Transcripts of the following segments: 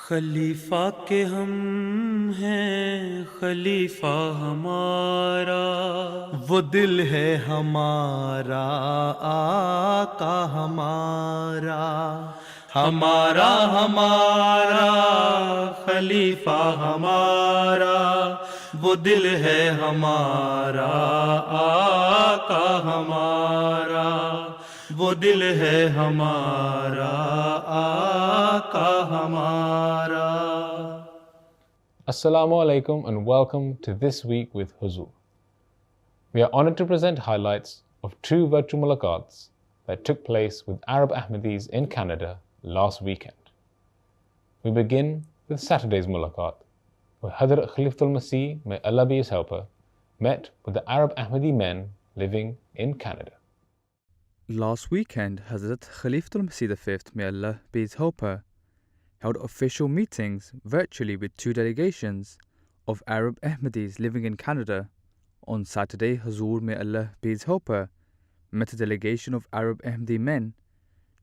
خلیفہ کے ہم ہیں خلیفہ ہمارا، وہ دل ہے ہمارا آقا ہمارا، ہمارا ہمارا خلیفہ ہمارا، وہ دل ہے ہمارا آقا ہمارا، وہ دل ہے ہمارا آقا ہمارا۔ Assalamu alaikum and welcome to This Week with Huzur. We are honored to present highlights of two virtual mulaqats that took place with Arab Ahmadis in Canada last weekend. We begin with Saturday's mulaqat, where Hazrat Khalifatul Masih, may Allah be his helper, met with the Arab Ahmadi men living in Canada. Last weekend, Hazrat Khalifatul Masih V, may Allah be his helper, held official meetings virtually with two delegations of Arab Ahmadis living in Canada. On Saturday, Huzur, may Allah be his helper, met a delegation of Arab Ahmadi men,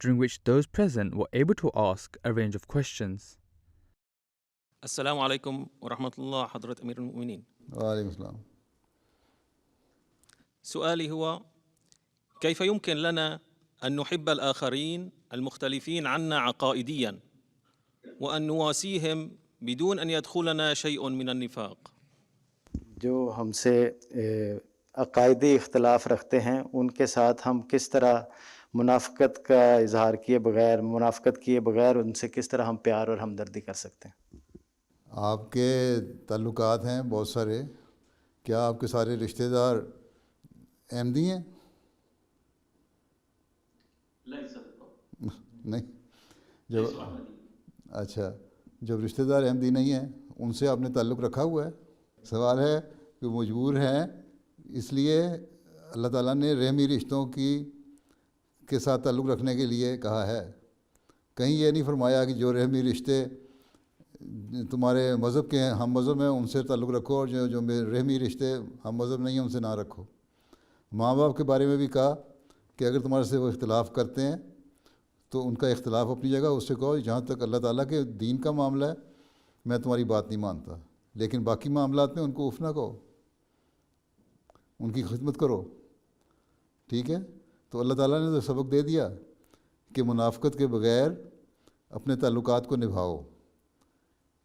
during which those present were able to ask a range of questions. السلام عليكم ورحمة الله حضرة أمير المؤمنين. وعليكم السلام. سؤالي هو: كيف يمكن لنا أن نحب الآخرين المختلفين عنا عقائدياً وأن نواسيهم بدون أن يدخلنا شيء من النفاق؟ جو ہم سے عقائدی اختلاف رکھتے ہیں ان کے ساتھ ہم کس طرح منافقت کا اظہار کیے بغیر، منافقت کیے بغیر ان سے کس طرح ہم پیار اور ہمدردی کر سکتے ہیں؟ آپ کے تعلقات ہیں بہت سارے، کیا آپ کے سارے رشتہ دار احمدی ہیں؟ نہیں، جب اچھا، جب رشتہ دار احمدی نہیں ہیں ان سے آپ نے تعلق رکھا ہوا ہے؟ سوال ہے کہ مجبور ہیں، اس لیے اللہ تعالیٰ نے رحمی رشتوں کے ساتھ تعلق رکھنے کے لیے کہا ہے۔ کہیں یہ نہیں فرمایا کہ جو رحمی رشتے تمہارے مذہب کے ہیں، ہم مذہب ہیں، ان سے تعلق رکھو، اور جو رحمی رشتے ہم مذہب نہیں ہیں ان سے نہ رکھو۔ ماں باپ کے بارے میں بھی کہا کہ اگر تمہارے سے وہ اختلاف کرتے ہیں تو ان کا اختلاف اپنی جگہ، اس سے کہو جہاں تک اللہ تعالیٰ کے دین کا معاملہ ہے میں تمہاری بات نہیں مانتا، لیکن باقی معاملات میں ان کو اف نہ کہو، ان کی خدمت کرو، ٹھیک ہے؟ تو اللہ تعالیٰ نے تو سبق دے دیا کہ منافقت کے بغیر اپنے تعلقات کو نبھاؤ۔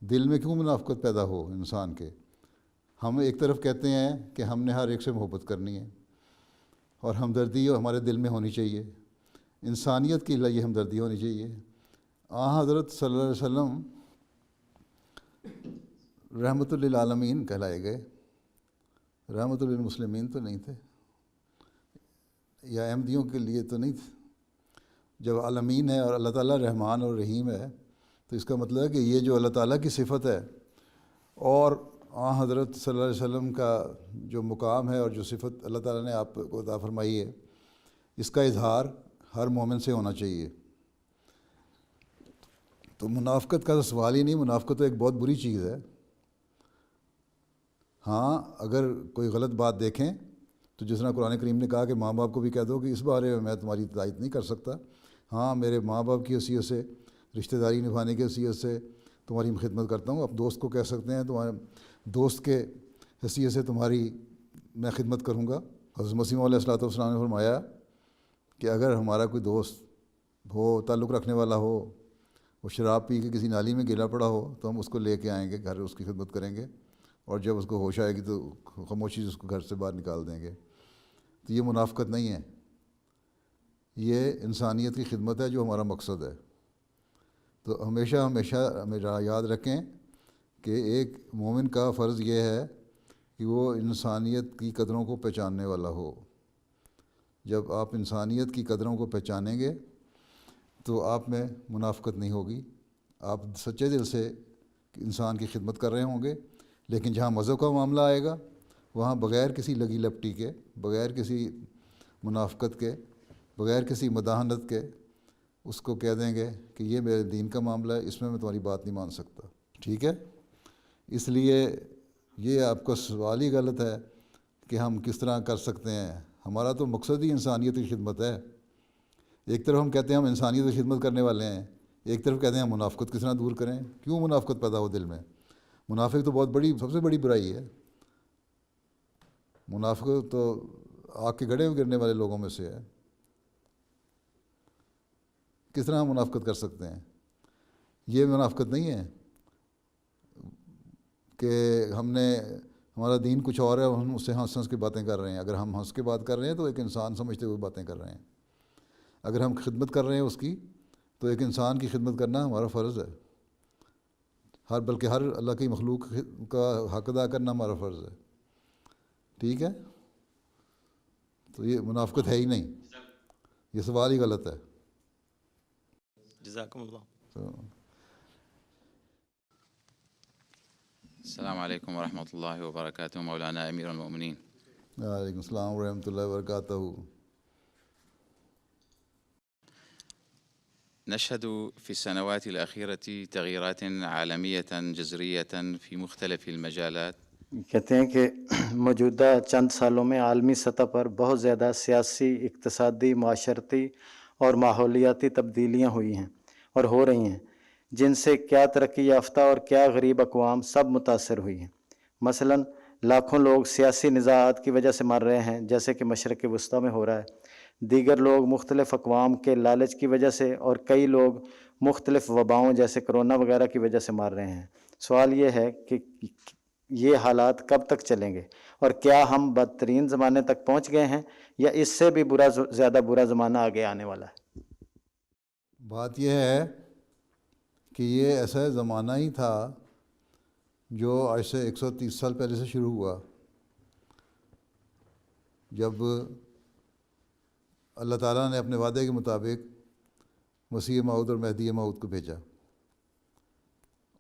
دل میں کیوں منافقت پیدا ہو انسان کے؟ ہم ایک طرف کہتے ہیں کہ ہم نے ہر ایک سے محبت کرنی ہے اور ہمدردی ہمارے دل میں ہونی چاہیے، انسانیت کے لیے ہمدردی ہونی چاہیے۔ حضرت صلی اللہ علیہ وسلم رحمت للعالمین کہلائے گئے، رحمت للمسلمین تو نہیں تھے، یا احمدیوں کے لیے تو نہیں تھے۔ جب عالمین ہے اور اللہ تعالیٰ رحمان اور رحیم ہے تو اس کا مطلب ہے کہ یہ جو اللہ تعالیٰ کی صفت ہے اور حضرت صلی اللہ علیہ وسلم کا جو مقام ہے اور جو صفت اللہ تعالیٰ نے آپ کو عطا فرمائی ہے، اس کا اظہار ہر مومن سے ہونا چاہیے۔ تو منافقت کا تو سوال ہی نہیں، منافقت تو ایک بہت بری چیز ہے۔ ہاں، اگر کوئی غلط بات دیکھیں تو جس طرح قرآن کریم نے کہا کہ ماں باپ کو بھی کہہ دو کہ اس بارے میں تمہاری تائید نہیں کر سکتا، ہاں میرے ماں باپ کی حیثیت سے، رشتہ داری نبھانے کی حیثیت سے تمہاری خدمت کرتا ہوں۔ اب دوست کو کہہ سکتے ہیں تمہارے دوست کے حیثیت سے تمہاری میں خدمت کروں گا۔ حضرت مسیح علیہ الصلوۃ والسلام نے فرمایا کہ اگر ہمارا کوئی دوست ہو، تعلق رکھنے والا ہو، وہ شراب پی کے کسی نالی میں گرا پڑا ہو تو ہم اس کو لے کے آئیں گے گھر، اس کی خدمت کریں گے، اور جب اس کو ہوش آئے گی تو خاموشی سے اس کو گھر سے باہر نکال دیں گے۔ تو یہ منافقت نہیں ہے، یہ انسانیت کی خدمت ہے جو ہمارا مقصد ہے۔ تو ہمیشہ یاد رکھیں کہ ایک مومن کا فرض یہ ہے کہ وہ انسانیت کی قدروں کو پہچاننے والا ہو۔ جب آپ انسانیت کی قدروں کو پہچانیں گے تو آپ میں منافقت نہیں ہوگی، آپ سچے دل سے انسان کی خدمت کر رہے ہوں گے۔ لیکن جہاں مذہب کا معاملہ آئے گا وہاں بغیر کسی لگی لپٹی کے، بغیر کسی منافقت کے، بغیر کسی مداحنت کے اس کو کہہ دیں گے کہ یہ میرے دین کا معاملہ ہے، اس میں تمہاری بات نہیں مان سکتا، ٹھیک ہے؟ اس لیے یہ آپ کا سوال ہی غلط ہے کہ ہم کس طرح کر سکتے ہیں۔ ہمارا تو مقصد ہی انسانیت کی خدمت ہے۔ ایک طرف ہم کہتے ہیں ہم انسانیت کی خدمت کرنے والے ہیں، ایک طرف کہتے ہیں ہم منافقت کس طرح دور کریں، کیوں منافقت پیدا ہو دل میں؟ منافق تو بہت بڑی، سب سے بڑی برائی ہے۔ منافق تو آگ کے گڑھے میں گرنے والے لوگوں میں سے ہے۔ کس طرح ہم منافقت کر سکتے ہیں؟ یہ منافقت نہیں ہے کہ ہمارا دین کچھ اور ہے اور ہم اس سے ہنس کے باتیں کر رہے ہیں۔ اگر ہم ہنس کے بات کر رہے ہیں تو ایک انسان سمجھتے ہوئے باتیں کر رہے ہیں۔ اگر ہم خدمت کر رہے ہیں اس کی، تو ایک انسان کی خدمت کرنا ہمارا فرض ہے، بلکہ ہر اللہ کی مخلوق کا حق ادا کرنا ہمارا فرض ہے۔ ٹھیک ہے؟ تو یہ منافقت ہے ہی نہیں، یہ سوال ہی غلط ہے۔ جزاکم اللہ۔ السلام علیکم ورحمۃ اللہ وبرکاتہ، مولانا امیر المؤمنین۔ وعلیکم السلام ورحمۃ اللہ وبرکاتہ۔ نشهد في السنوات الأخيرة تغييرات عالمية جذرية في مختلف المجالات. کہتے ہیں کہ موجودہ چند سالوں میں عالمی سطح پر بہت زیادہ سیاسی، اقتصادی، معاشرتی اور ماحولیاتی تبدیلیاں ہوئی ہیں اور ہو رہی ہیں، جن سے کیا ترقی یافتہ اور کیا غریب اقوام سب متاثر ہوئی ہیں۔ مثلاً لاکھوں لوگ سیاسی نزاعات کی وجہ سے مر رہے ہیں، جیسے کہ مشرق وسطیٰ میں ہو رہا ہے۔ دیگر لوگ مختلف اقوام کے لالچ کی وجہ سے، اور کئی لوگ مختلف وباؤں جیسے کرونا وغیرہ کی وجہ سے مر رہے ہیں۔ سوال یہ ہے کہ یہ حالات کب تک چلیں گے، اور کیا ہم بدترین زمانے تک پہنچ گئے ہیں، یا اس سے بھی زیادہ برا زمانہ آگے آنے والا ہے؟ بات یہ ہے کہ یہ ایسا زمانہ ہی تھا جو آج سے 130 سال پہلے سے شروع ہوا، جب اللہ تعالیٰ نے اپنے وعدے کے مطابق مسیح موعود اور مہدی موعود کو بھیجا،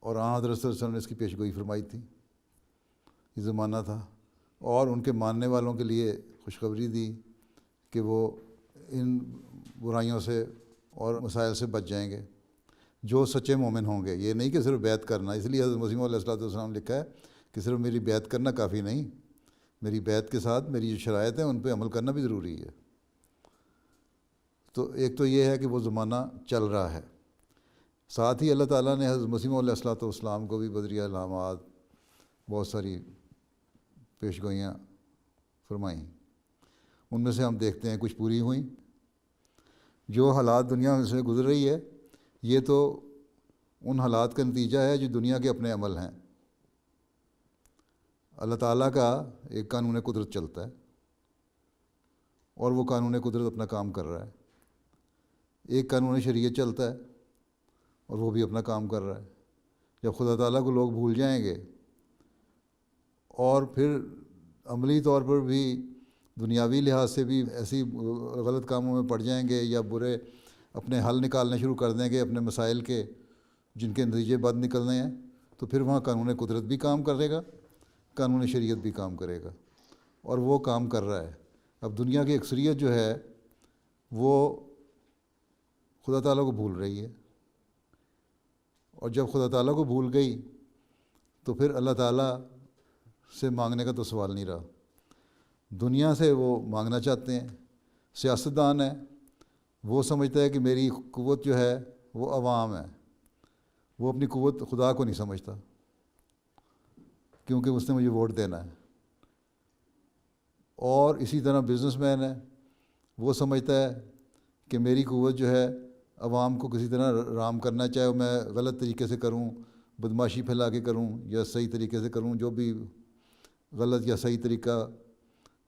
اور حضرت صلی اللہ علیہ وسلم نے اس کی پیش گوئی فرمائی تھی۔ یہ زمانہ تھا، اور ان کے ماننے والوں کے لیے خوشخبری دی کہ وہ ان برائیوں سے اور مسائل سے بچ جائیں گے جو سچے مومن ہوں گے۔ یہ نہیں کہ صرف بیعت کرنا، اس لیے حضرت مسیح علیہ السلام نے لکھا ہے کہ صرف میری بیعت کرنا کافی نہیں، میری بیعت کے ساتھ میری جو شرائط ہیں ان پہ عمل کرنا بھی ضروری ہے۔ تو ایک تو یہ ہے کہ وہ زمانہ چل رہا ہے، ساتھ ہی اللہ تعالیٰ نے حضرت مسیح علیہ السلام کو بھی بذریعہ الہامات بہت ساری پیش گوئیاں فرمائیں۔ ان میں سے ہم دیکھتے ہیں کچھ پوری ہوئیں۔ جو حالات دنیا میں سے گزر رہی ہے، یہ تو ان حالات کا نتیجہ ہے جو دنیا کے اپنے عمل ہیں۔ اللہ تعالیٰ کا ایک قانون قدرت چلتا ہے، اور وہ قانون قدرت اپنا کام کر رہا ہے۔ ایک قانون شریعت چلتا ہے، اور وہ بھی اپنا کام کر رہا ہے۔ جب خدا تعالیٰ کو لوگ بھول جائیں گے، اور پھر عملی طور پر بھی دنیاوی لحاظ سے بھی ایسی غلط کاموں میں پڑ جائیں گے، یا برے اپنے حل نکالنے شروع کر دیں گے اپنے مسائل کے، جن کے نتیجے بد نکلنے ہیں، تو پھر وہاں قانون قدرت بھی کام کرے گا، قانون شریعت بھی کام کرے گا، اور وہ کام کر رہا ہے۔ اب دنیا کی اکثریت جو ہے وہ خدا تعالیٰ کو بھول رہی ہے، اور جب خدا تعالیٰ کو بھول گئی تو پھر اللہ تعالیٰ سے مانگنے کا تو سوال نہیں رہا۔ دنیا سے وہ مانگنا چاہتے ہیں۔ سیاستدان ہے، وہ سمجھتا ہے کہ میری قوت جو ہے وہ عوام ہے، وہ اپنی قوت خدا کو نہیں سمجھتا، کیونکہ اس نے مجھے ووٹ دینا ہے۔ اور اسی طرح بزنس مین ہے، وہ سمجھتا ہے کہ میری قوت جو ہے عوام کو کسی طرح رام کرنا، چاہے میں غلط طریقے سے کروں، بدماشی پھیلا کے کروں، یا صحیح طریقے سے کروں، جو بھی غلط یا صحیح طریقہ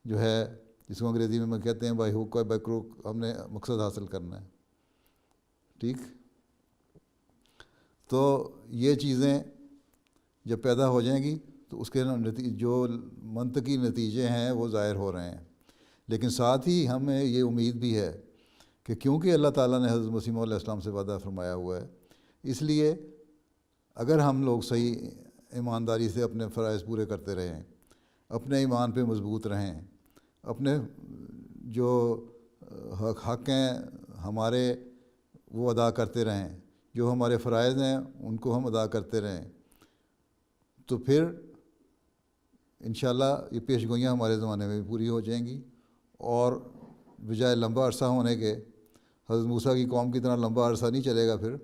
جو ہے، جس کو انگریزی میں کہتے ہیں بائی ہوک اور بائی کروک، ہم نے مقصد حاصل کرنا ہے۔ ٹھیک؟ تو یہ چیزیں جب پیدا ہو جائیں گی تو اس کے جو منطقی نتیجے ہیں وہ ظاہر ہو رہے ہیں۔ لیکن ساتھ ہی ہمیں یہ امید بھی ہے کہ کیونکہ اللہ تعالیٰ نے حضرت مسیح علیہ السلام سے وعدہ فرمایا ہوا ہے، اس لیے اگر ہم لوگ صحیح ایمانداری سے اپنے فرائض پورے کرتے رہیں، اپنے ایمان پہ مضبوط رہیں، اپنے جو حق ہیں ہمارے وہ ادا کرتے رہیں، جو ہمارے فرائض ہیں ان کو ہم ادا کرتے رہیں، تو پھر انشاءاللہ یہ پیش گوئیاں ہمارے زمانے میں بھی پوری ہو جائیں گی، اور بجائے لمبا عرصہ ہونے کے حضرت موسیٰ کی قوم کی طرح لمبا عرصہ نہیں چلے گا، پھر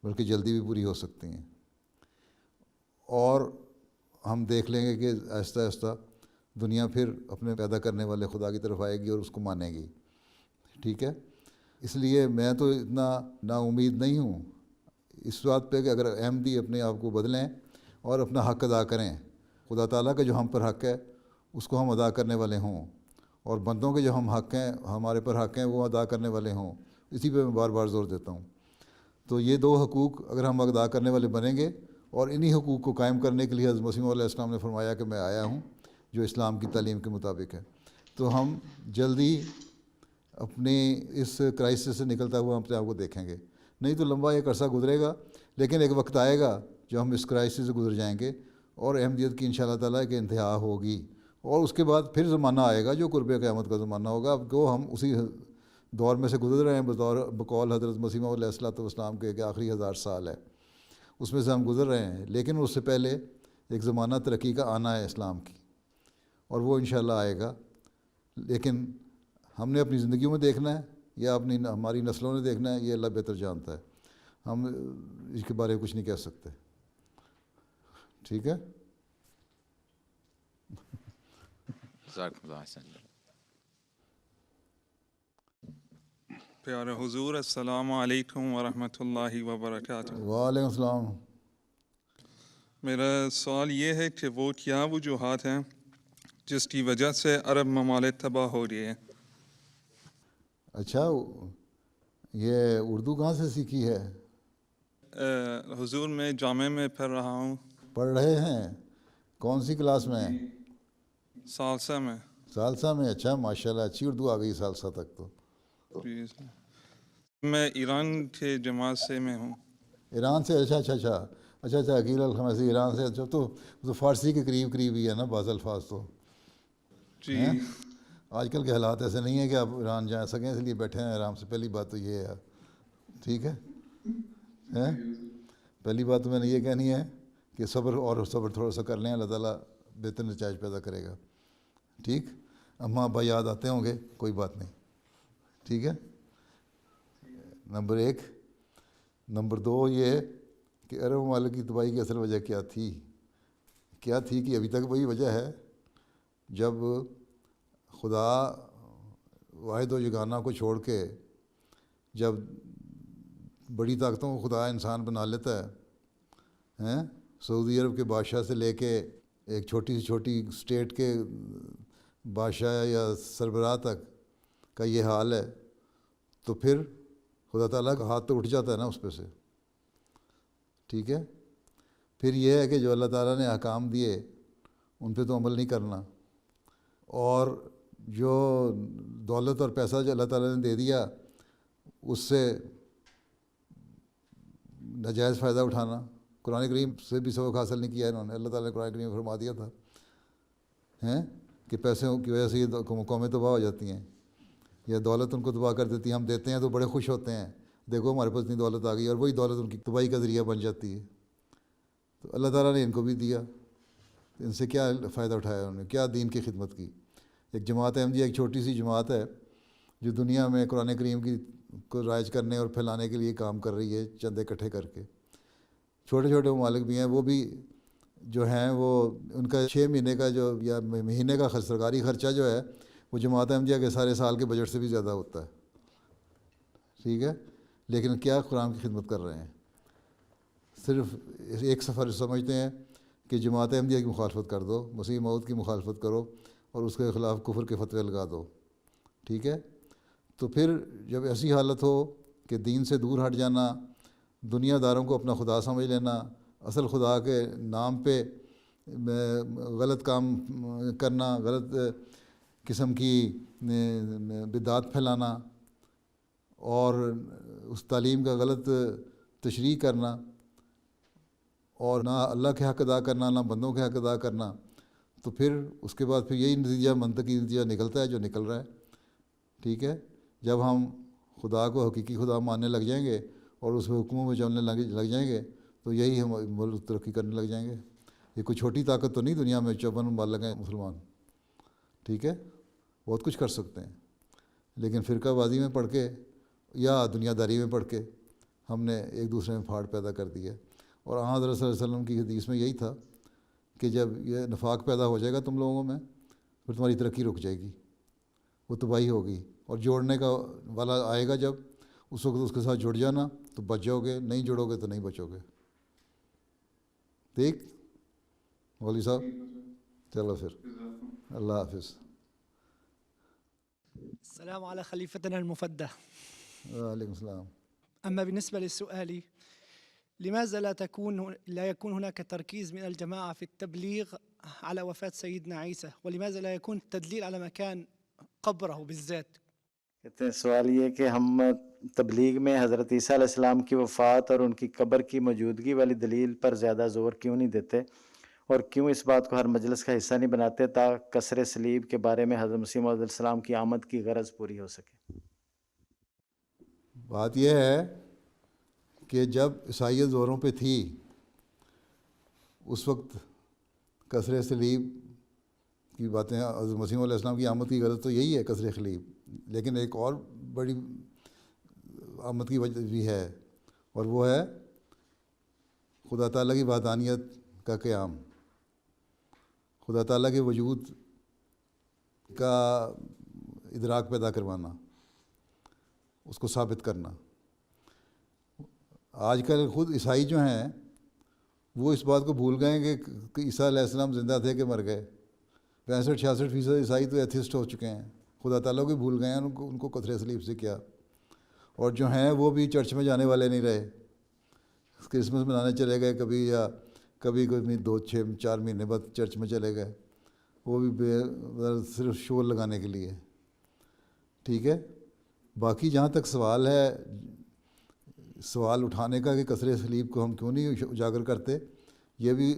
بلکہ جلدی بھی پوری ہو سکتی ہیں، اور ہم دیکھ لیں گے کہ آہستہ آہستہ دنیا پھر اپنے پیدا کرنے والے خدا کی طرف آئے گی اور اس کو مانے گی، ٹھیک ہے۔ اس لیے میں تو اتنا نا امید نہیں ہوں اس بات پہ کہ اگر احمدی اپنے آپ کو بدلیں اور اپنا حق ادا کریں، خدا تعالیٰ کا جو ہم پر حق ہے اس کو ہم ادا کرنے والے ہوں، اور بندوں کے جو ہم حق ہیں، ہمارے پر حق ہیں، وہ ادا کرنے والے ہوں، اسی پہ میں بار بار زور دیتا ہوں۔ تو یہ دو حقوق اگر ہم ادا کرنے والے بنیں گے، اور انہی حقوق کو قائم کرنے کے لیے حضرت مسیح علیہ السلام نے فرمایا کہ میں آیا ہوں جو اسلام کی تعلیم کے مطابق ہے، تو ہم جلدی اپنی اس کرائسس سے نکلتا ہوا ہم اپنے آپ کو دیکھیں گے۔ نہیں تو لمبا ایک عرصہ گزرے گا، لیکن ایک وقت آئے گا جو ہم اس کرائسس سے گزر جائیں گے اور احمدیت کی انشاءاللہ تعالیٰ کہ انتہا ہوگی، اور اس کے بعد پھر زمانہ آئے گا جو قرب قیامت کا زمانہ ہوگا۔ اب کو ہم اسی دور میں سے گزر رہے ہیں، بقول حضرت مسیح علیہ السلام کے کہ آخری 1000 سال ہے، اس میں سے ہم گزر رہے ہیں، لیکن اس سے پہلے ایک زمانہ ترقی کا آنا ہے اسلام کی، اور وہ انشاءاللہ آئے گا۔ لیکن ہم نے اپنی زندگیوں میں دیکھنا ہے یا ہماری نسلوں نے دیکھنا ہے، یہ اللہ بہتر جانتا ہے، ہم اس کے بارے میں کچھ نہیں کہہ سکتے، ٹھیک ہے۔ جزاکم اللہ احسن۔ پیارے حضور، السلام علیکم ورحمۃ اللہ وبرکاتہ۔ وعلیکم السلام۔ میرا سوال یہ ہے کہ وہ کیا وجوہات ہیں جس کی وجہ سے عرب ممالک تباہ ہو رہی ہیں؟ اچھا، یہ اردو کہاں سے سیکھی ہے؟ حضور میں جامعہ میں پڑھ رہا ہوں۔ پڑھ رہے ہیں؟ کون سی کلاس میں؟ ثالثہ میں۔ ثالثہ میں؟ اچھا، ماشاءاللہ، اچھی اردو آ گئی ثالثہ تک تو۔ جی، میں ایران کے جماعت سے میں ہوں۔ ایران سے؟ اچھا، عقیل الخمیسی ایران سے۔ اچھا، تو فارسی کے قریب ہی ہے نا بعض الفاظ تو۔ جی، آج کل کے حالات ایسے نہیں ہیں کہ آپ ایران جا سکیں، اس لیے بیٹھے ہیں آرام سے۔ پہلی بات تو یہ ہے، ٹھیک ہے۔ پہلی بات تو میں نے یہ کہنی ہے کہ صبر تھوڑا سا کر لیں، اللہ تعالیٰ بہتر نتائج پیدا کرے گا، ٹھیک۔ اماں ابا یاد آتے ہوں گے، کوئی بات نہیں، ٹھیک ہے۔ نمبر 1۔ نمبر 2 یہ کہ عرب ممالک کی تباہی کی اصل وجہ کیا تھی کہ ابھی تک وہی وجہ ہے، جب خدا واحد و یگانہ کو چھوڑ کے جب بڑی طاقتوں کو خدا انسان بنا لیتا ہے، سعودی عرب کے بادشاہ سے لے کے ایک چھوٹی سی چھوٹی اسٹیٹ کے بادشاہ یا سربراہ تک کا یہ حال ہے، تو پھر خدا تعالیٰ کا ہاتھ تو اٹھ جاتا ہے نا اس پہ سے، ٹھیک ہے۔ پھر یہ ہے کہ جو اللہ تعالیٰ نے احکام دیے ان پہ تو عمل نہیں کرنا، اور جو دولت اور پیسہ جو اللہ تعالیٰ نے دے دیا اس سے ناجائز فائدہ اٹھانا۔ قرآن کریم سے بھی سبق حاصل نہیں کیا انہوں نے۔ اللہ تعالیٰ نے قرآن کریم میں فرما دیا تھا کہ پیسوں کی وجہ سے یہ قومیں تباہ ہو جاتی ہیں، یا دولت ان کو تباہ کر دیتی ہے، ہم دیتے ہیں تو بڑے خوش ہوتے ہیں، دیکھو ہمارے پاس اتنی دولت آ گئی، اور وہی دولت ان کی تباہی کا ذریعہ بن جاتی ہے۔ تو اللہ تعالیٰ نے ان کو بھی دیا، ان سے کیا فائدہ اٹھایا انہوں نے، کیا دین کی خدمت کی۔ ایک جماعت احمدیہ ایک چھوٹی سی جماعت ہے جو دنیا میں قرآن کریم کو رائج کرنے اور پھیلانے کے لیے کام کر رہی ہے، چندے اکٹھے کر کے۔ چھوٹے چھوٹے ممالک بھی ہیں، وہ بھی جو ہیں وہ ان کا 6 مہینے کا جو یا مہینے کا سرکاری خرچہ جو ہے وہ جماعت احمدیہ کے سارے سال کے بجٹ سے بھی زیادہ ہوتا ہے، ٹھیک ہے۔ لیکن کیا قرآن کی خدمت کر رہے ہیں؟ صرف ایک سفر سمجھتے ہیں کہ جماعت احمدیہ کی مخالفت کر دو، مسیح موعود کی مخالفت کرو اور اس کے خلاف کفر کے فتوے لگا دو، ٹھیک ہے۔ تو پھر جب ایسی حالت ہو کہ دین سے دور ہٹ جانا، دنیا داروں کو اپنا خدا سمجھ لینا، اصل خدا کے نام پہ غلط کام کرنا، غلط قسم کی بدعات پھیلانا اور اس تعلیم کا غلط تشریح کرنا، اور نہ اللہ کے حق ادا کرنا نہ بندوں کے حق ادا کرنا، تو پھر اس کے بعد پھر یہی نتیجہ منطقی نتیجہ نکلتا ہے جو نکل رہا ہے، ٹھیک ہے۔ جب ہم خدا کو حقیقی خدا ماننے لگ جائیں گے اور اس حکموں میں چلنے لگ جائیں گے تو یہی ہم ملک ترقی کرنے لگ جائیں گے۔ یہ کوئی چھوٹی طاقت تو نہیں دنیا میں 54 ممالک ہیں مسلمان، ٹھیک ہے، بہت کچھ کر سکتے ہیں، لیکن فرقہ بازی میں پڑھ کے یا دنیا داری میں پڑھ کے ہم نے ایک دوسرے میں پھاڑ پیدا کر دی ہے. اور حضرت صلی اللہ علیہ وسلم کی حدیث میں یہی تھا کہ جب یہ نفاق پیدا ہو جائے گا تم لوگوں میں، پھر تمہاری ترقی رک جائے گی، وہ تباہی ہوگی. اور جوڑنے کا والا آئے گا جب، اس وقت اس کے ساتھ جڑ جانا تو بچ جاؤ گے، نہیں جڑو گے تو نہیں بچو گے. ٹھیک مولوی صاحب، چلو پھر اللہ حافظ. السلام على خليفتنا المفدى. وعلیکم السلام. أما بالنسبة للسؤال، لماذا لا يكون هناك تركيز من الجماعة في التبليغ على وفاة سيدنا عيسى، ولماذا لا يكون التدليل على مكان قبره بالذات؟ کہتے ہیں سوال یہ کہ ہم تبلیغ میں حضرت عیسیٰ علیہ السلام کی وفات اور ان کی قبر کی موجودگی والی دلیل پر زیادہ زور کیوں نہیں دیتے، اور کیوں اس بات کو ہر مجلس کا حصہ نہیں بناتے تاکہ کسر صلیب کے بارے میں حضرت مسیح موعود علیہ السلام کی آمد کی غرض پوری ہو سکے؟ بات یہ ہے کہ جب عیسائیت زوروں پہ تھی اس وقت کسر صلیب کی باتیں، حضرت مسیح علیہ السلام کی آمد کی غرض تو یہی ہے کسر صلیب، لیکن ایک اور بڑی آمد کی وجہ بھی ہے، اور وہ ہے خدا تعالیٰ کی وحدانیت کا قیام، خدا تعالیٰ کے وجود کا ادراک پیدا کروانا، اس کو ثابت کرنا. آج کل خود عیسائی جو ہیں وہ اس بات کو بھول گئے کہ عیسیٰ علیہ السلام زندہ تھے کہ مر گئے. 65-66% عیسائی تو ایتھسٹ ہو چکے ہیں، خدا تعالیٰ کو بھول گئے ہیں، ان کو کثرِ صلیب سے کیا. اور جو ہیں وہ بھی چرچ میں جانے والے نہیں رہے، کرسمس منانے چلے گئے کبھی، یا کبھی 2-4 مہینے بعد چرچ میں چلے گئے، وہ بھی صرف شور لگانے کے لیے. ٹھیک ہے. باقی جہاں تک سوال ہے، سوال اٹھانے کا کہ کثرِ صلیب کو ہم کیوں نہیں اجاگر کرتے، یہ بھی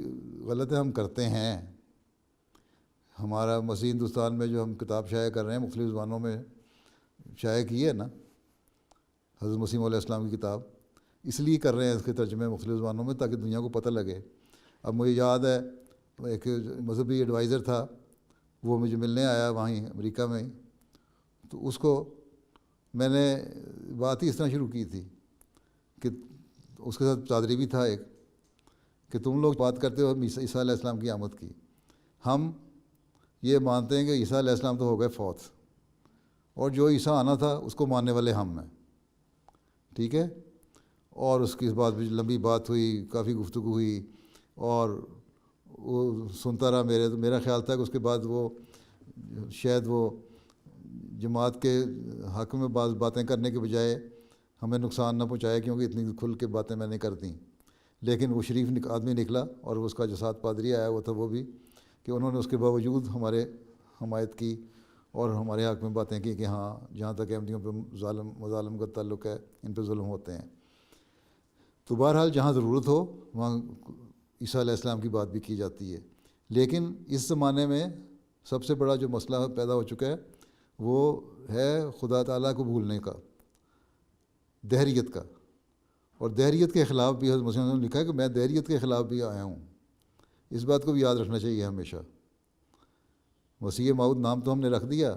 غلط ہے. ہم کرتے ہیں. ہمارا مسیح ہندوستان میں جو ہم کتاب شائع کر رہے ہیں، مختلف زبانوں میں شائع کی ہے نا حضرت مسیح علیہ السلام کی کتاب، اس لیے کر رہے ہیں اس کے ترجمے مختلف زبانوں میں تاکہ دنیا کو پتہ لگے. اب مجھے یاد ہے ایک مذہبی ایڈوائزر تھا، وہ مجھے ملنے آیا وہیں امریکہ میں، تو اس کو میں نے بات ہی اس طرح شروع کی تھی کہ اس کے ساتھ پادری بھی تھا ایک، کہ تم لوگ بات کرتے ہو عیسیٰ علیہ السلام کی آمد کی، ہم یہ مانتے ہیں کہ عیسیٰ علیہ السلام تو ہو گئے فوت، اور جو عیسیٰ آنا تھا اس کو ماننے والے ہم ہیں. ٹھیک ہے. اور اس کی بات بھی لمبی بات ہوئی، کافی گفتگو ہوئی، اور وہ سنتا رہا. میرا خیال تھا کہ اس کے بعد وہ شاید وہ جماعت کے حق میں بعض باتیں کرنے کے بجائے ہمیں نقصان نہ پہنچائے، کیونکہ اتنی کھل کے باتیں میں نے کر دیں. لیکن وہ شریف آدمی نکلا، اور اس کا جو ساتھ پادری آیا ہوا تھا وہ بھی، کہ انہوں نے اس کے باوجود ہمارے حمایت کی اور ہمارے حق میں باتیں کی کہ ہاں جہاں تک احمدیوں پہ مظالم کا تعلق ہے، ان پہ ظلم ہوتے ہیں. تو بہرحال جہاں ضرورت ہو وہاں عیسیٰ علیہ السلام کی بات بھی کی جاتی ہے. لیکن اس زمانے میں سب سے بڑا جو مسئلہ پیدا ہو چکا ہے وہ ہے خدا تعالیٰ کو بھولنے کا، دہریت کا. اور دہریت کے خلاف بھی حضرت مسیح نے لکھا ہے کہ میں دہریت کے خلاف بھی آیا ہوں. اس بات کو بھی یاد رکھنا چاہیے ہمیشہ. مسیح موعود نام تو ہم نے رکھ دیا،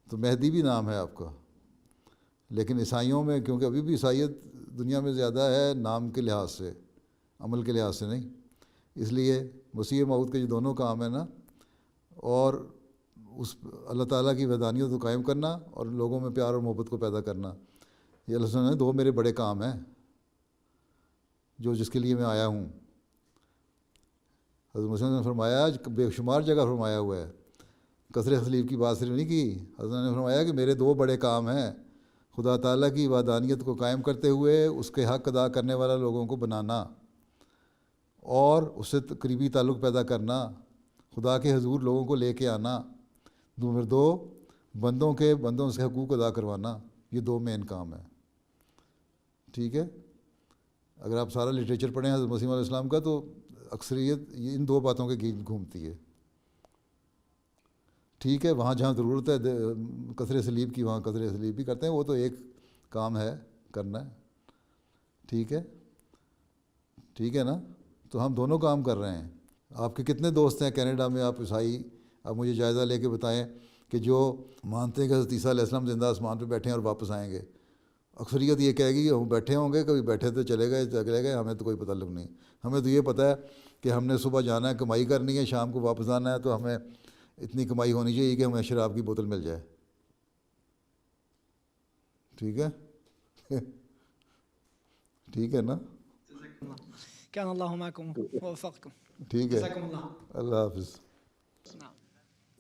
تو مہدی بھی نام ہے آپ کا، لیکن عیسائیوں میں کیونکہ ابھی بھی عیسائیت دنیا میں زیادہ ہے نام کے لحاظ سے، عمل کے لحاظ سے نہیں، اس لیے مسیح موعود کے جو دونوں کام ہیں نا، اور اس اللہ تعالیٰ کی وحدانیت کو قائم کرنا اور لوگوں میں پیار اور محبت کو پیدا کرنا، یہ اللہ تعالیٰ نے 2 میرے بڑے کام ہیں جس کے لیے میں آیا ہوں. حضرت مسیح نے فرمایا، بے شمار جگہ فرمایا ہوا ہے، کثرِ صلیب کی بات صرف نہیں کی. حضرت نے فرمایا کہ میرے 2 بڑے کام ہیں، خدا تعالیٰ کی وحدانیت کو قائم کرتے ہوئے اس کے حق ادا کرنے والا لوگوں کو بنانا، اور اس سے قریبی تعلق پیدا کرنا، خدا کے حضور لوگوں کو لے کے آنا. نمبر 2 بندوں سے حقوق ادا کروانا. یہ 2 مین کام ہیں. ٹھیک ہے. اگر آپ سارا لٹریچر پڑھیں حضرت مسیح علیہ السلام کا تو اکثریت ان 2 باتوں کے گرد گھومتی ہے. ٹھیک ہے. وہاں جہاں ضرورت ہے کثرِ صلیب کی وہاں کثرِ صلیب بھی کرتے ہیں، وہ تو ایک کام ہے کرنا ہے. ٹھیک ہے. ٹھیک ہے نا. تو ہم دونوں کام کر رہے ہیں. آپ کے کتنے دوست ہیں کینیڈا میں، آپ عیسائی، آپ مجھے جائزہ لے کے بتائیں کہ جو مانتے ہیں کہ حضرت عیسیٰ علیہ السلام زندہ آسمان پہ بیٹھے ہیں اور واپس آئیں گے. اکثریت یہ کہے گی ہم بیٹھے ہوں گے، کبھی بیٹھے تو چلے گئے، ہمیں تو کوئی تعلق نہیں. ہمیں تو یہ پتہ ہے کہ ہم نے صبح جانا ہے، کمائی کرنی ہے، شام کو واپس آنا ہے، تو ہمیں اتنی کمائی ہونی چاہیے کہ ہمیں شراب کی بوتل مل جائے. ٹھیک ہے ٹھیک ہے نا؟ كان الله معكم ووفقكم. ٹھیک ہے، جزاكم الله. اللہ حافظ. نعم.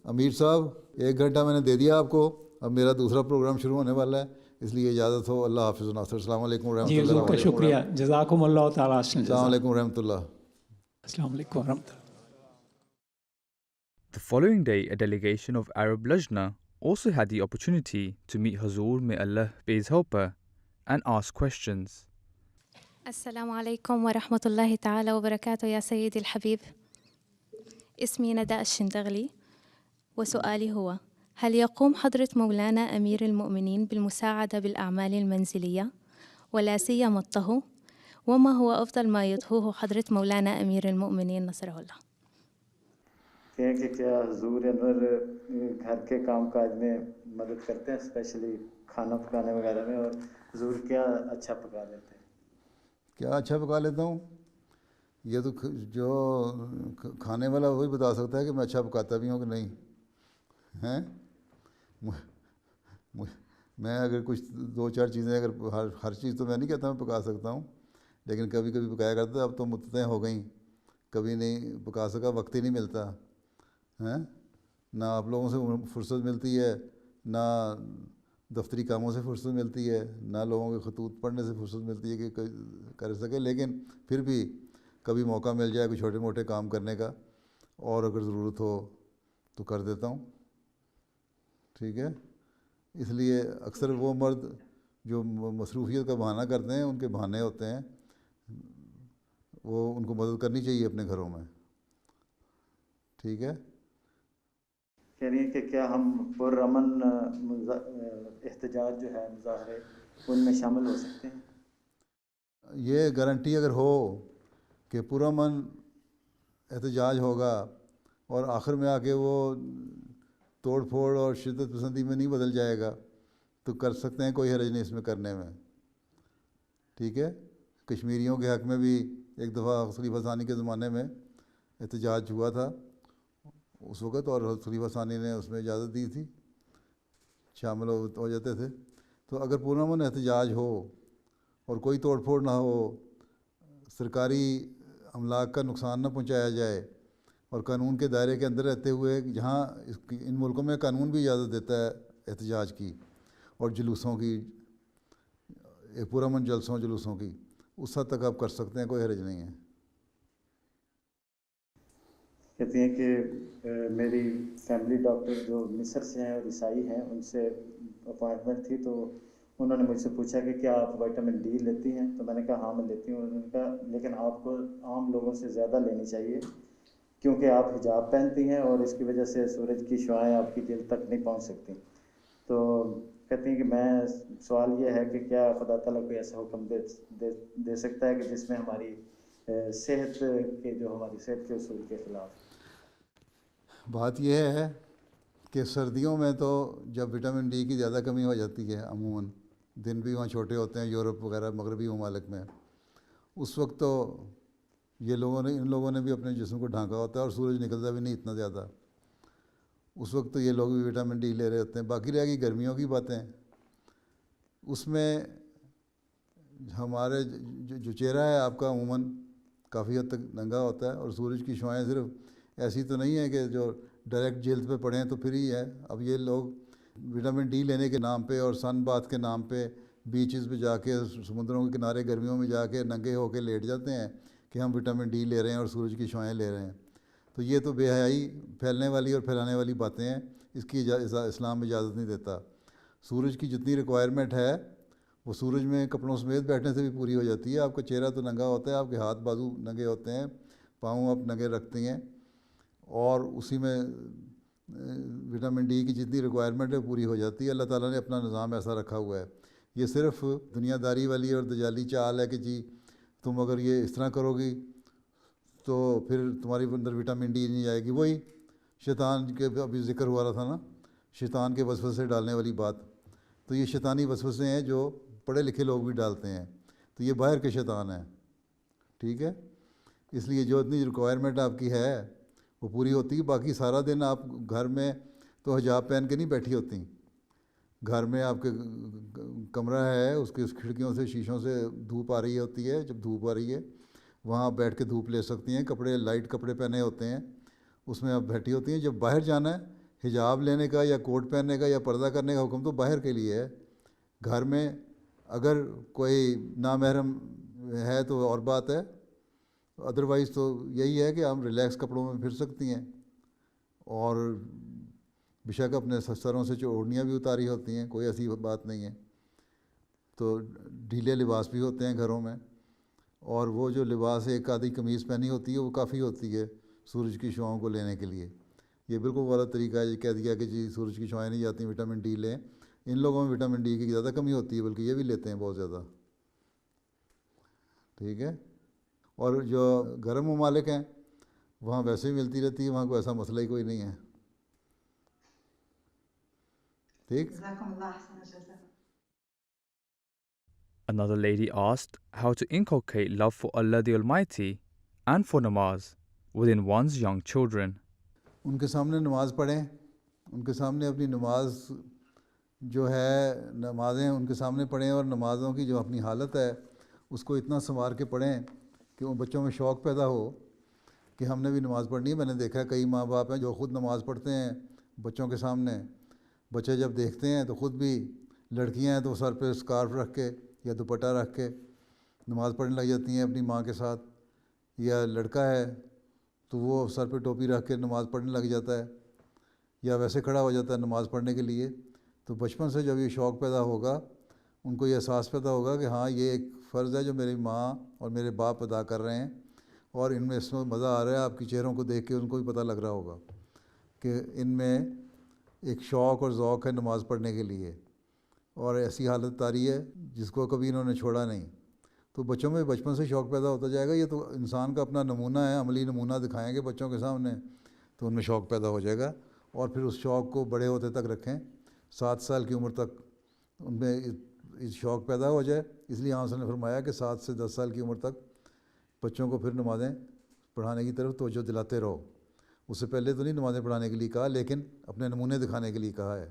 امیر صاحب 1 گھنٹہ میں نے دے دیا آپ کو، اب میرا دوسرا پروگرام شروع ہونے والا ہے، اس لیے اجازت ہو. اللہ حافظ ناصر. السلام علیکم ورحمۃ جی حضور کا شکریہ، جزاکم اللہ تعالیٰ. السلام علیکم ورحمۃ اللہ. السلام علیکم ورحمۃ اللہ. The following day, a delegation of Arab Lajna also had the opportunity to meet Hazur, may Allah be his helper, and ask questions. السلام عليكم ورحمة الله تعالى وبركاته يا سيدي الحبيب. اسمي نداء الشندغلي، وسؤالي هو: هل يقوم حضرة مولانا أمير المؤمنين بالمساعدة بالأعمال المنزلية ولا سيما الطهو؟ وما هو أفضل ما يطهوه حضرة مولانا أمير المؤمنين نصره الله؟ کہ کیا حضور انور گھر کے کام کاج میں مدد کرتے ہیں، اسپیشلی کھانا پکانے وغیرہ میں، اور حضور کیا اچھا پکا لیتے ہیں؟ کیا اچھا پکا لیتا ہوں؟ یہ تو جو کھانے والا وہی بتا سکتا ہے کہ میں اچھا پکاتا بھی ہوں کہ نہیں ہیں. میں اگر کچھ 2-4 چیزیں، اگر ہر چیز تو میں نہیں کہتا میں پکا سکتا ہوں، لیکن کبھی کبھی پکایا کرتا. اب تو مدتیں ہو گئیں، کبھی نہیں پکا سکا، وقت ہی نہیں ملتا ہیں. نہ آپ لوگوں سے فرصت ملتی ہے، نہ دفتری کاموں سے فرصت ملتی ہے، نہ لوگوں کے خطوط پڑھنے سے فرصت ملتی ہے کہ کر سکے. لیکن پھر بھی کبھی موقع مل جائے کوئی چھوٹے موٹے کام کرنے کا، اور اگر ضرورت ہو تو کر دیتا ہوں. ٹھیک ہے. اس لیے اکثر وہ مرد جو مصروفیت کا بہانہ کرتے ہیں، ان کے بہانے ہوتے ہیں، وہ ان کو مدد کرنی چاہیے اپنے گھروں میں. ٹھیک ہے. کہہ رہی ہیں کہ کیا ہم پرامن احتجاج جو ہے، مظاہرے، ان میں شامل ہو سکتے ہیں؟ یہ گارنٹی اگر ہو کہ پرامن احتجاج ہوگا اور آخر میں آ کے وہ توڑ پھوڑ اور شدت پسندی میں نہیں بدل جائے گا، تو کر سکتے ہیں، کوئی حرج نہیں اس میں کرنے میں. ٹھیک ہے. کشمیریوں کے حق میں بھی ایک دفعہ خلیفہ ثانی کے زمانے میں احتجاج ہوا تھا اس وقت، اور خلیفہ ثانی نے اس میں اجازت دی تھی، شامل ہو جاتے تھے. تو اگر پرامن احتجاج ہو اور کوئی توڑ پھوڑ نہ ہو، سرکاری املاک کا نقصان نہ پہنچایا جائے، اور قانون کے دائرے کے اندر رہتے ہوئے، جہاں ان ملکوں میں قانون بھی اجازت دیتا ہے احتجاج کی اور جلوسوں کی، پرامن جلوسوں کی، اس حد تک آپ کر سکتے ہیں، کوئی حرج نہیں ہے. کہتی ہیں کہ میری فیملی ڈاکٹر جو مصر سے ہیں اور عیسائی ہیں، ان سے اپوائنٹمنٹ تھی، تو انہوں نے مجھ سے پوچھا کہ کیا آپ وٹامن ڈی لیتی ہیں؟ تو میں نے کہا ہاں میں لیتی ہوں. انہوں نے کہا لیکن آپ کو عام لوگوں سے زیادہ لینی چاہیے، کیونکہ آپ حجاب پہنتی ہیں اور اس کی وجہ سے سورج کی شعاعیں آپ کی جلد تک نہیں پہنچ سکتی. تو کہتی ہیں کہ میں سوال یہ ہے کہ کیا خدا تعالیٰ کوئی ایسا حکم دے سکتا ہے کہ جس میں ہماری صحت کے اصول کے خلاف؟ بات یہ ہے کہ سردیوں میں تو جب وٹامن ڈی کی زیادہ کمی ہو جاتی ہے، عموماً دن بھی وہاں چھوٹے ہوتے ہیں، یورپ وغیرہ مغربی ممالک میں، اس وقت تو ان لوگوں نے بھی اپنے جسم کو ڈھانکا ہوتا ہے اور سورج نکلتا بھی نہیں اتنا زیادہ. اس وقت تو یہ لوگ بھی وٹامن ڈی لے رہے ہوتے ہیں. باقی رہ گئی گرمیوں کی باتیں. اس میں ہمارے جو چہرہ ہے آپ کا عموماً کافی حد تک ننگا ہوتا ہے، اور سورج کی شعاعیں صرف ایسی تو نہیں ہے کہ جو ڈائریکٹ جلد پہ پڑیں تو پھر ہی ہے. اب یہ لوگ وٹامن ڈی لینے کے نام پہ اور سن باتھ کے نام پہ بیچز پہ جا کے، سمندروں کے کنارے گرمیوں میں جا کے ننگے ہو کے لیٹ جاتے ہیں کہ ہم وٹامن ڈی لے رہے ہیں اور سورج کی شعاعیں لے رہے ہیں. تو یہ تو بے حیائی پھیلنے والی اور پھیلانے والی باتیں ہیں. اس کی اسلام اجازت نہیں دیتا. سورج کی جتنی ریکوائرمنٹ ہے وہ سورج میں کپڑوں سمیت بیٹھنے سے بھی پوری ہو جاتی ہے. آپ کا چہرہ تو ننگا ہوتا ہے، آپ کے ہاتھ بازو ننگے ہوتے ہیں، پاؤں آپ ننگے رکھتے ہیں، اور اسی میں وٹامن ڈی کی جتنی ریکوائرمنٹ ہے پوری ہو جاتی ہے. اللہ تعالیٰ نے اپنا نظام ایسا رکھا ہوا ہے. یہ صرف دنیا داری والی اور دجالی چال ہے کہ جی تم اگر یہ اس طرح کرو گی تو پھر تمہاری اندر وٹامن ڈی نہیں آئے گی. وہی شیطان کے ابھی ذکر ہوا رہا تھا نا، شیطان کے وسوسے ڈالنے والی بات. تو یہ شیطانی وسوسے ہیں جو پڑھے لکھے لوگ بھی ڈالتے ہیں، تو یہ باہر کے شیطان ہیں، ٹھیک ہے. اس لیے جو اتنی ریکوائرمنٹ آپ کی ہے وہ پوری ہوتی ہے. باقی سارا دن آپ گھر میں تو حجاب پہن کے نہیں بیٹھی ہوتی. گھر میں آپ کے کمرہ ہے، اس کی کھڑکیوں سے شیشوں سے دھوپ آ رہی ہوتی ہے. جب دھوپ آ رہی ہے وہاں آپ بیٹھ کے دھوپ لے سکتی ہیں. کپڑے لائٹ کپڑے پہنے ہوتے ہیں، اس میں آپ بیٹھی ہوتی ہیں. جب باہر جانا ہے حجاب لینے کا یا کوٹ پہننے کا یا پردہ کرنے کا حکم تو باہر کے لیے ہے. گھر میں اگر کوئی نامحرم ہے تو اور بات ہے، ادروائز تو یہی ہے کہ ہم ریلیکس کپڑوں میں پھر سکتی ہیں، اور بے شک اپنے سروں سے اوڑھنیاں بھی اتاری ہوتی ہیں، کوئی ایسی بات نہیں ہے. تو ڈھیلے لباس بھی ہوتے ہیں گھروں میں، اور وہ جو لباس ایک آدھی قمیض پہنی ہوتی ہے وہ کافی ہوتی ہے سورج کی شعاؤں کو لینے کے لیے. یہ بالکل غلط طریقہ ہے. یہ کہہ دیا کہ جی سورج کی شعائیں نہیں جاتی، وٹامن ڈی لیں. ان لوگوں میں وٹامن ڈی کی زیادہ کمی ہوتی ہے، بلکہ یہ بھی لیتے ہیں بہت زیادہ، ٹھیک ہے. اور جو گرم ممالک ہیں وہاں ویسے ہی ملتی رہتی ہے، وہاں کوئی ایسا مسئلہ ہی کوئی نہیں ہے، ٹھیک. Another lady asked how to inculcate love for Allah the Almighty and for namaz within one's young children. ان کے سامنے نماز پڑھیں، ان کے سامنے اپنی نماز جو ہے نمازیں ان کے سامنے پڑھیں، اور نمازوں کی جو اپنی حالت ہے اس کو اتنا سنوار کے پڑھیں کہ ان بچوں میں شوق پیدا ہو کہ ہم نے بھی نماز پڑھنی ہے. میں نے دیکھا ہے کئی ماں باپ ہیں جو خود نماز پڑھتے ہیں بچوں کے سامنے. بچے جب دیکھتے ہیں تو خود بھی، لڑکیاں ہیں تو سر پہ اسکارف رکھ کے یا دوپٹہ رکھ کے نماز پڑھنے لگ جاتی ہیں اپنی ماں کے ساتھ، یا لڑکا ہے تو وہ سر پہ ٹوپی رکھ کے نماز پڑھنے لگ جاتا ہے، یا ویسے کھڑا ہو جاتا ہے نماز پڑھنے کے لیے. تو بچپن سے جب یہ شوق پیدا ہوگا، ان کو یہ احساس پیدا ہوگا کہ ہاں یہ ایک فرض ہے جو میری ماں اور میرے باپ ادا کر رہے ہیں، اور ان میں اس میں مزہ آ رہا ہے. آپ کی چہروں کو دیکھ کے ان کو بھی پتہ لگ رہا ہوگا کہ ان میں ایک شوق اور ذوق ہے نماز پڑھنے کے لیے، اور ایسی حالت طاری ہے جس کو کبھی انہوں نے چھوڑا نہیں. تو بچوں میں بچپن سے شوق پیدا ہوتا جائے گا. یہ تو انسان کا اپنا نمونہ ہے، عملی نمونہ دکھائیں گے بچوں کے سامنے تو ان میں شوق پیدا ہو جائے گا. اور پھر اس شوق کو بڑے ہوتے تک رکھیں، 7 سال کی عمر تک ان میں شوق پیدا ہو جائے. اس لیے آپ نے فرمایا کہ 7 سے 10 سال کی عمر تک بچوں کو پھر نمازیں پڑھانے کی طرف توجہ دلاتے رہو. اس سے پہلے تو نہیں نمازیں پڑھانے کے لیے کہا، لیکن اپنے نمونے دکھانے کے لیے کہا ہے.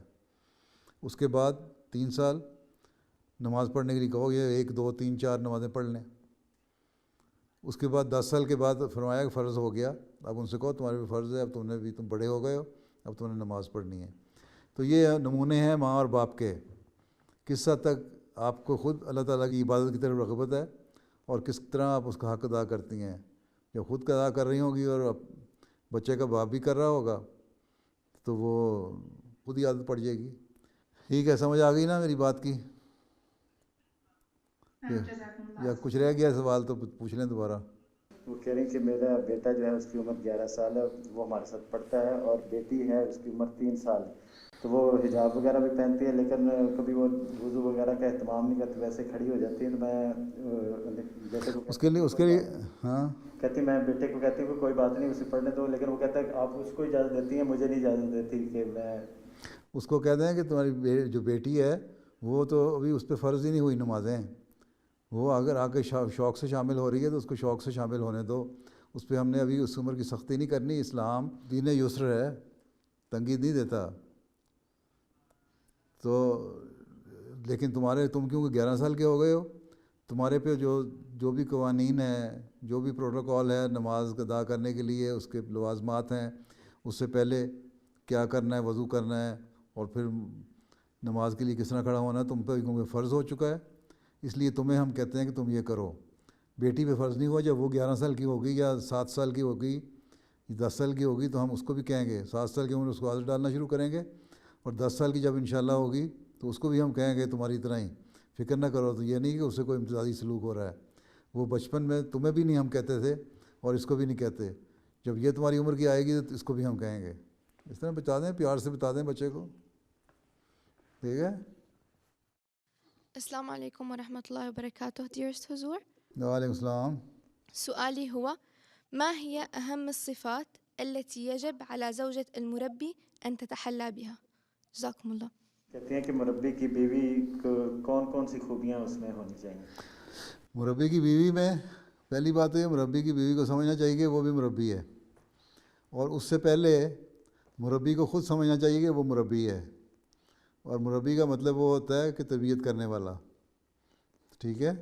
اس کے بعد 3 سال نماز پڑھنے کے لیے کہو، یہ 1 2 3 4 نمازیں پڑھ لیں. اس کے بعد 10 سال کے بعد فرمایا کہ فرض ہو گیا، اب ان سے کہو تمہارے بھی فرض ہے، اب تم بڑے ہو گئے ہو، اب تم نے نماز پڑھنی ہے. تو یہ نمونے ہیں ماں اور باپ کے، کس حد تک آپ کو خود اللہ تعالیٰ کی عبادت کی طرف رغبت ہے اور کس طرح آپ اس کا حق ادا کرتی ہیں. جب خود ادا کر رہی ہوں گی اور بچے کا باپ بھی کر رہا ہوگا تو وہ خود ہی عادت پڑ جائے گی. ٹھیک ہے، سمجھ آ گئی نا میری بات کی؟ یا کچھ رہ گیا سوال تو پوچھ لیں دوبارہ. وہ کہہ رہی ہیں کہ میرا بیٹا جو ہے اس کی عمر 11 سال ہے، وہ ہمارے ساتھ پڑھتا ہے، اور بیٹی ہے اس کی عمر 3 سال. تو وہ حجاب وغیرہ بھی پہنتی ہے، لیکن کبھی وہ وضو وغیرہ کا اہتمام نہیں کرتی، ویسے کھڑی ہو جاتی ہے. تو میں بیٹے کو اس کے لیے ہاں کہتی، میں بیٹے کو کہتی ہوں کہ کوئی بات نہیں اسے پڑھنے دو، لیکن وہ کہتا ہے کہ آپ اس کو اجازت دیتی ہیں، مجھے نہیں اجازت دیتی کہ میں. اس کو کہتے ہیں کہ تمہاری جو بیٹی ہے وہ تو ابھی اس پہ فرض ہی نہیں ہوئی نمازیں، وہ اگر آ کے شوق سے شامل ہو رہی ہے تو اس کو شوق سے شامل ہونے دو. اس پہ ہم نے ابھی اس عمر کی سختی نہیں کرنی. اسلام دین یسر ہے، تنگی نہیں دیتا. تو لیکن تم کیونکہ 11 سال کے ہو گئے ہو، تمہارے پہ جو بھی قوانین ہیں، جو بھی پروٹوکول ہے نماز ادا کرنے کے لیے، اس کے لوازمات ہیں، اس سے پہلے کیا کرنا ہے، وضو کرنا ہے، اور پھر نماز کے لیے کس طرح کھڑا ہونا ہے، تم پہ کیونکہ فرض ہو چکا ہے. اس لیے تمہیں ہم کہتے ہیں کہ تم یہ کرو. بیٹی پہ فرض نہیں ہوا. جب وہ 11 سال کی ہوگی یا 7 سال کی ہوگی، 10 سال کی ہوگی، تو ہم اس کو بھی کہیں گے. 7 سال کی عمر اس کو عادت ڈالنا شروع کریں گے، اور 10 سال کی جب انشاءاللہ ہوگی تو اس کو بھی ہم کہیں گے تمہاری طرح ہی فکر نہ کرو. تو یہ نہیں کہ اس سے کوئی امتیازی سلوک ہو رہا ہے. وہ بچپن میں تمہیں بھی نہیں ہم کہتے تھے اور اس کو بھی نہیں کہتے. جب یہ تمہاری عمر کی آئے گی تو اس کو بھی ہم کہیں گے. اس طرح بتا دیں، پیار سے بتا دیں بچے کو. ٹھیک ہے. السلام علیکم ورحمة الله وبركاته. Dearest Huzur, وعلیکم السلام. سؤالي هو: ما هي أهم الصفات التي يجب على زوجة المربي أن تتحلى بها؟ جزاكم الله. کہتے ہیں کہ مربی کی بیوی کو کون کون سی خوبیاں اس میں ہونی چاہیے؟ مربی کی بیوی میں پہلی بات ہے مربی کی بیوی کو سمجھنا چاہیے کہ وہ بھی مربی ہے، اور اس سے پہلے مربی کو خود سمجھنا چاہیے کہ وہ مربی ہے، اور مربی کا مطلب وہ ہوتا ہے کہ تربیت کرنے والا، ٹھیک ہے،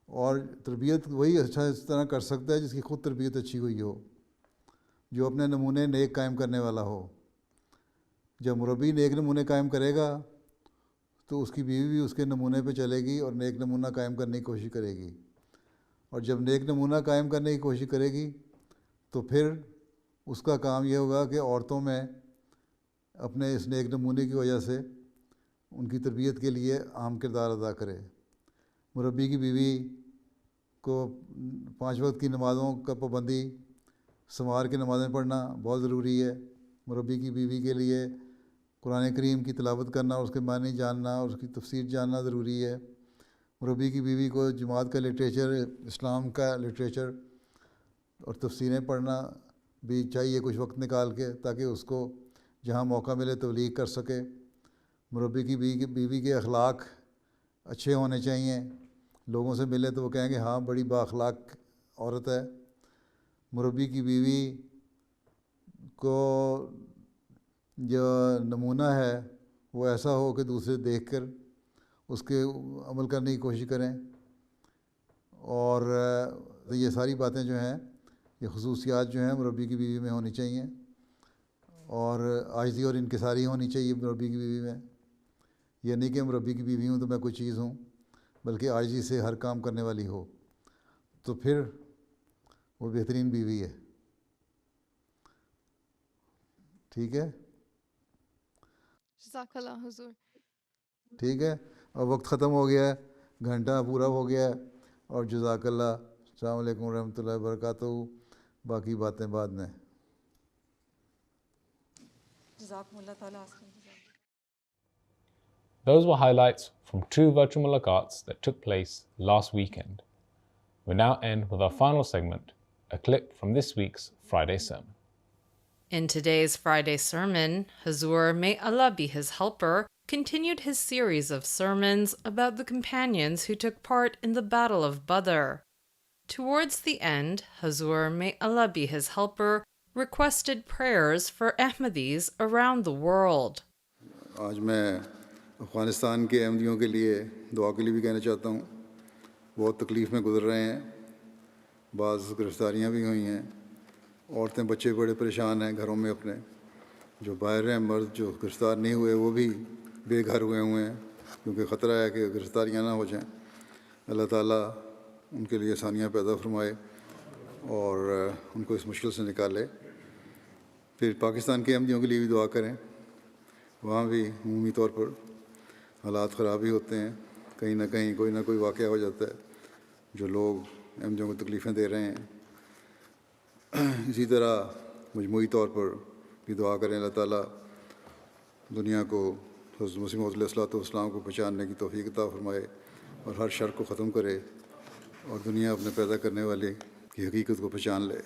اور تربیت وہی اچھا اس طرح کر سکتا ہے جس کی خود تربیت اچھی ہوئی ہو، جو اپنے نمونے نیک قائم کرنے والا ہو۔ جب مربی نیک نمونے قائم کرے گا تو اس کی بیوی بھی اس کے نمونے پہ چلے گی اور نیک نمونہ قائم کرنے کی کوشش کرے گی، اور جب نیک نمونہ قائم کرنے کی کوشش کرے گی تو پھر اس کا کام یہ ہوگا کہ عورتوں میں اپنے اس نیک نمونے کی وجہ سے ان کی تربیت کے لیے اہم کردار ادا کرے۔ مربی کی بیوی کو 5 وقت کی نمازوں کا پابندی، سنوار کے نمازیں پڑھنا بہت ضروری ہے۔ مربی کی بیوی کے لیے قرآن کریم کی تلاوت کرنا اور اس کے معنی جاننا اور اس کی تفسیر جاننا ضروری ہے۔ مربی کی بیوی کو جماعت کا لٹریچر، اسلام کا لٹریچر اور تفسیریں پڑھنا بھی چاہیے کچھ وقت نکال کے، تاکہ اس کو جہاں موقع ملے تبلیغ کر سکے۔ مربی کی بیوی کے اخلاق اچھے ہونے چاہیے، لوگوں سے ملے تو وہ کہیں گے ہاں بڑی با اخلاق عورت ہے۔ مربی کی بیوی کو جو نمونہ ہے وہ ایسا ہو کہ دوسرے دیکھ کر اس کے عمل کرنے کی کوشش کریں، اور یہ ساری باتیں جو ہیں، یہ خصوصیات جو ہیں مربی کی بیوی میں ہونی چاہیے، اور عاجزی اور انکساری ہونی چاہیے مربی کی بیوی میں۔ یہ نہیں کہ مربی کی بیوی ہوں تو میں کوئی چیز ہوں، بلکہ عاجزی سے ہر کام کرنے والی ہو، تو پھر وہ بہترین بیوی ہے، ٹھیک ہے، جزاک اللہ حضور۔ ٹھیک ہے۔ اور وقت ختم ہو گیا ہے، گھنٹہ پورا ہو گیا ہے، اور جزاک اللہ۔ السلام علیکم ورحمۃ اللہ وبرکاتہ۔ باقی باتیں بعد میں۔ جزاکم اللہ تعالیٰ۔ Those were highlights from 2 virtual mulaqats that took place last weekend. We now end with our final segment, a clip from this week's Friday sermon. In today's Friday sermon, Hazur, may Allah be his helper, continued his series of sermons about the companions who took part in the Battle of Badr. Towards the end, Hazur, may Allah be his helper, requested prayers for Ahmadis around the world. آج میں افغانستان کے احمدیوں کے لیے دعا کے لیے بھی کہنا چاہتا ہوں۔ بہت تکلیف میں گزر رہے ہیں، بعض گرفتاریاں بھی ہوئی ہیں، عورتیں بچے بڑے پریشان ہیں گھروں میں اپنے، جو باہر ہیں مرد جو گرفتار نہیں ہوئے وہ بھی بے گھر ہوئے ہیں، کیونکہ خطرہ ہے کہ گرفتاریاں نہ ہو جائیں۔ اللہ تعالیٰ ان کے لیے آسانیاں پیدا فرمائے اور ان کو اس مشکل سے نکالے۔ پھر پاکستان کے احمدیوں کے لیے بھی دعا کریں، وہاں بھی عمومی طور پر حالات خراب ہی ہوتے ہیں، کہیں نہ کہیں کوئی نہ کوئی واقعہ ہو جاتا ہے جو لوگ احمدیوں کو تکلیفیں دے رہے ہیں۔ اسی طرح مجموعی طور پر بھی دعا کریں، اللہ تعالیٰ دنیا کو حضرت مسیح موعود علیہ الصلوۃ والسلام کو پہچاننے کی توفیق عطا فرمائے اور ہر شر کو ختم کرے، اور دنیا اپنے پیدا کرنے والے کی حقیقت کو پہچان لے۔